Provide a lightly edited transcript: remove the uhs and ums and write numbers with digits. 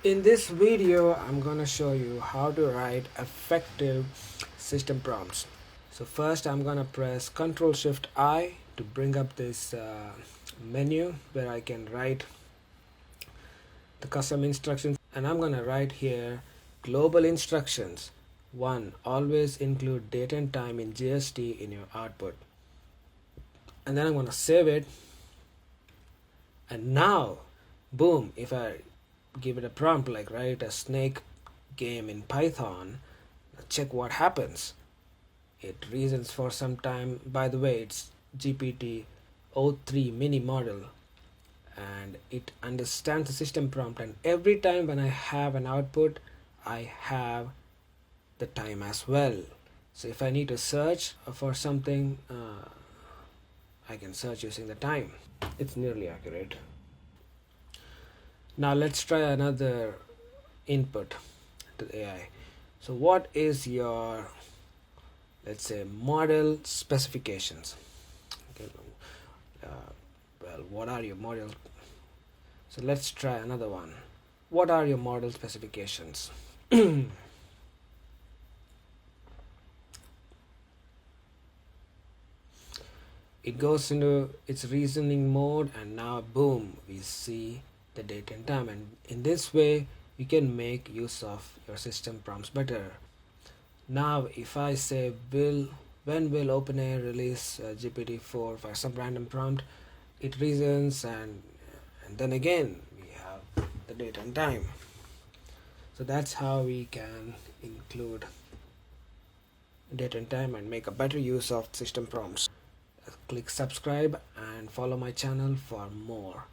In this video, I'm gonna show you how to write effective system prompts. So first I'm gonna press Ctrl Shift I to bring up this menu where I can write the custom instructions, and I'm gonna write here global instructions. 1. Always include date and time in GST in your output. And then I'm gonna save it, and now boom, if I give it a prompt like write a snake game in Python, check what happens. It reasons for some time. By the way, it's GPT-03 mini model, and it understands the system prompt, and every time when I have an output I have the time as well. So if I need to search for something, I can search using the time. It's nearly accurate. Now let's try another input to the AI. So what is your, let's say, model specifications? Okay. Well, what are your model? So let's try another one. What are your model specifications? It goes into its reasoning mode, and now boom, we see the date and time, and in this way you can make use of your system prompts better. Now if I say when will OpenAI release GPT-4 for some random prompt, it reasons, and then again we have the date and time. So that's how we can include date and time and make a better use of system prompts. Click subscribe and follow my channel for more.